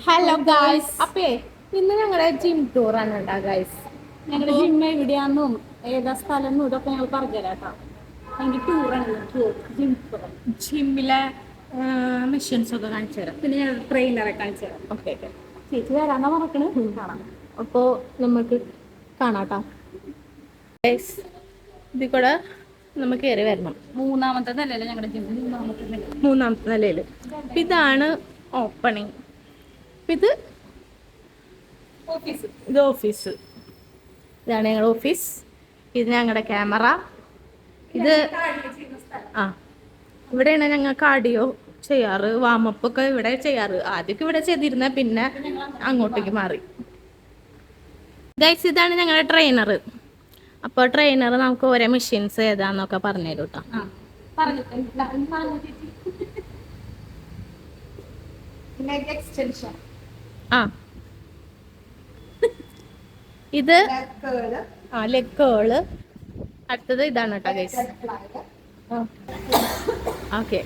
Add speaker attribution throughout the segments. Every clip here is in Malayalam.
Speaker 1: ഹലോ ഗായ്സ്, അപ്പേ ഇന്ന് ഞങ്ങളുടെ ജിം ടൂർ ആണ് കേട്ടോ ഗായ്സ്.
Speaker 2: ഞങ്ങളുടെ ജിം എവിടെയാണെന്നും ഏതാ സ്ഥലം ഇതൊക്കെ ഞങ്ങൾ പറഞ്ഞുതരാട്ടോ. ഞങ്ങളുടെ ടൂറാണ് ജിം ടൂർ.
Speaker 1: ജിമ്മിലെ മെഷീൻസ് ഒക്കെ കാണിച്ചു തരാം.
Speaker 2: പിന്നെ ഞങ്ങൾ ട്രെയിനറെ കാണിച്ചു തരാം.
Speaker 1: ഓക്കെ ഓക്കെ,
Speaker 2: ചേച്ചി വരാന്നാ മറക്കണേ. കാണാം.
Speaker 1: അപ്പോൾ നമുക്ക് കാണാട്ടോ ഗായ്സ്. ഇതിൽ കൂടെ നമുക്ക് കയറി വരണം.
Speaker 2: മൂന്നാമത്തെ നിലയില് ഞങ്ങളുടെ ജിം.
Speaker 1: മൂന്നാമത്തെ നിലയിൽ. ഇതാണ് ഓപ്പണിങ്. ഇത് ഓഫീസ്. ഇതാണ് ഞങ്ങളുടെ ഓഫീസ്. ഇത് ഞങ്ങളുടെ ക്യാമറ. ഇത് ഇവിടെയാണ് ഞങ്ങൾ കാർഡിയോ ചെയ്യാറ്. വാമപ്പ് ഒക്കെ ഇവിടെ ചെയ്യാറ്. ആദ്യമൊക്കെ ഇവിടെ ചെയ്തിരുന്ന, പിന്നെ അങ്ങോട്ടേക്ക് മാറി. ഗൈസ്, ഇതാണ് ഞങ്ങളുടെ ട്രെയിനർ. അപ്പോൾ ട്രെയിനർ നമുക്ക് ഓരോ മെഷീൻസ് ഏതാന്നൊക്കെ പറഞ്ഞു തരും കേട്ടോ. ഇത് ലെഗ് കേള്. അടുത്തത് ഇതാണ് കേട്ടോ ഗൈസ്. ഓക്കെ,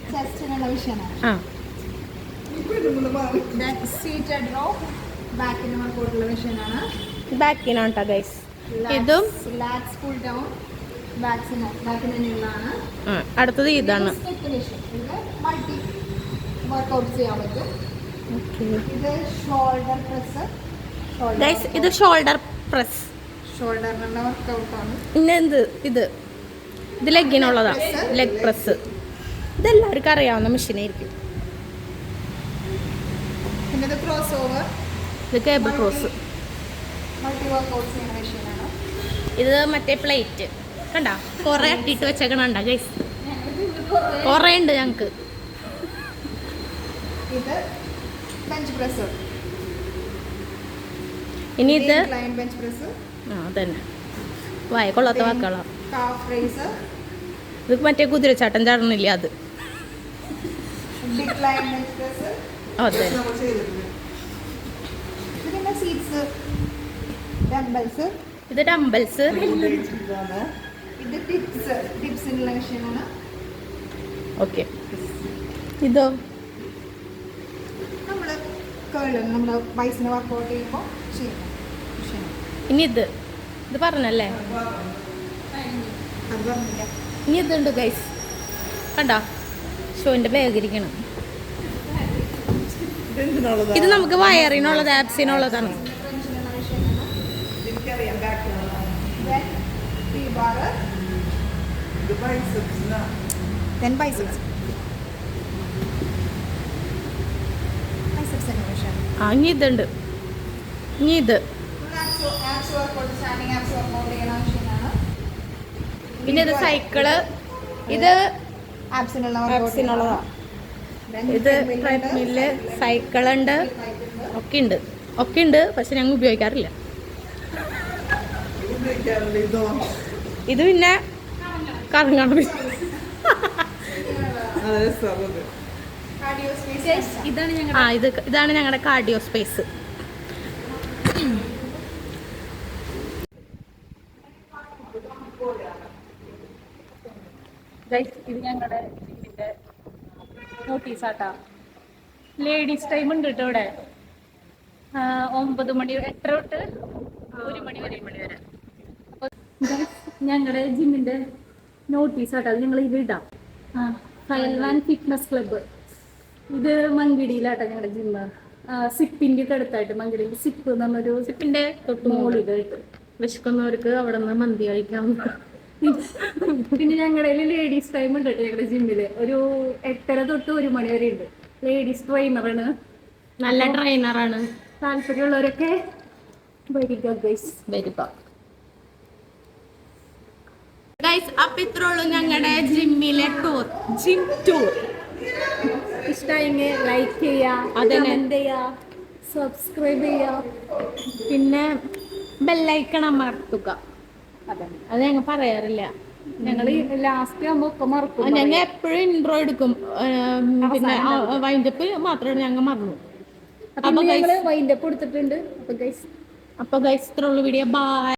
Speaker 1: ബാക്കിനാണ് കേട്ടോ ഗൈസ്. ഇതും അടുത്തത് ഇതാണ്. ഇത് ഷോൾഡർ പ്രസ്. പിന്നെ ഇത് ലെഗിനുള്ളതാ, ലെഗ് പ്രസ്. ഇതെല്ലാവർക്കും അറിയാവുന്ന മെഷീനായിരിക്കും. ഇത് കേബിൾ ക്രോസ്. ഇത് മറ്റേ പ്ലേറ്റ് കണ്ട, കൊറേ അട്ടിട്ട് വെച്ചേക്കണണ്ട ഗൈസ്. കൊറേ ഉണ്ട് ഞങ്ങക്ക്. ഇനി ഇത് അതന്നെ വായ കൊള്ളാത്ത വാക്കുകളാ. ഇത് മറ്റേ കുതിരച്ചാട്ടം ചാടണില്ലേ, അത്. അതെ, ഇത് ഡംബൽസ്. ഓക്കെ, ഇതോ ഇനി ഇത് പറഞ്ഞല്ലേ. ഇനി ഇതുണ്ട് ഗൈസ്, കണ്ടോ ഷോന്റെ ബാഗ് ഇരിക്കണം. ഇത് നമുക്ക് വയറിനുള്ളത്, ആപ്സിനുള്ളതാണ്. ഇനി ഇതുണ്ട്. ഇനി ഇത് പിന്നെ ഇത് സൈക്കിള്. ഇത് ആപ്സിനുള്ളതാ. ഇത് ട്രെഡ്മില്ല്, സൈക്കിളുണ്ട്, ഒക്കെ ഉണ്ട്. പക്ഷെ ഞങ്ങൾ ഉപയോഗിക്കാറില്ല. ഇത് പിന്നെ കറങ്ങണം. ഇതാണ് ഞങ്ങളുടെ കാർഡിയോ സ്പേസ്.
Speaker 2: ഇത് ഞങ്ങളുടെ ജിമ്മിന്റെ നോട്ടീസാട്ടാ. ലേഡീസ് ടൈം ഉണ്ട് കേട്ടോ ഇവിടെ. 9 മണി 8 തൊട്ട് 1 മണി വരെ. ഞങ്ങളുടെ ജിമ്മിന്റെ നോട്ടീസാട്ടാ. അത് ഞങ്ങൾ ഇത് ഇടാം. ഫയൽവാൻ ഫിറ്റ്നസ് ക്ലബ്ബ്. ഇത് മങ്കിടിയിലാട്ടോ ഞങ്ങളുടെ ജിമ്മ്. സിപ്പിന്റെ ഒക്കെ അടുത്തായിട്ട്. മങ്കിടിയിൽ സിപ്പ് എന്ന് പറഞ്ഞൊരു സിപ്പിന്റെ തൊട്ട് മുകളിലായിട്ട്.
Speaker 1: വിശക്കുന്നവർക്ക് അവിടെ നിന്ന് മന്തി കഴിക്കാം.
Speaker 2: പിന്നെ ഞങ്ങളുടെ ലേഡീസ് ടൈം ഉണ്ട് കേട്ടോ. ഞങ്ങളുടെ ജിമ്മില് ഒരു 8:30 തൊട്ട് 1 മണി വരെ ഉണ്ട്. ലേഡീസ് ട്രെയിനറാണ്,
Speaker 1: നല്ല ട്രെയിനറാണ്.
Speaker 2: താല്പര്യമുള്ളവരൊക്കെ വരിക ഗൈസ്.
Speaker 1: ഗൈസ്, അപ്പൊ ഇത്രയുള്ളൂ ഞങ്ങളുടെ ജിമ്മിലെ ജിം ടൂർ.
Speaker 2: ഇഷ്ടമായെങ്കിൽ ലൈക്ക് ചെയ്യുക, കമന്റ് ചെയ്യുക, സബ്സ്ക്രൈബ് ചെയ്യുക,
Speaker 1: പിന്നെ ബെല്ലൈക്കൺ അമർത്തുക. അത് ഞങ്ങൾ പറയാറില്ല.
Speaker 2: ഞങ്ങൾ ലാസ്റ്റ് ആകുമ്പോ ഒക്കെ മറക്കും.
Speaker 1: ഞങ്ങൾ എപ്പോഴും ഇൻട്രോ എടുക്കും, പിന്നെ വൈൻഡപ്പ് മാത്രമാണ് ഞങ്ങൾ മറന്നു.
Speaker 2: അപ്പൊ വൈൻഡപ്പ് കൊടുത്തിട്ടുണ്ട്. അപ്പൊ ഗൈസ്
Speaker 1: ഇത്രയുള്ള വീഡിയോ. ബൈ.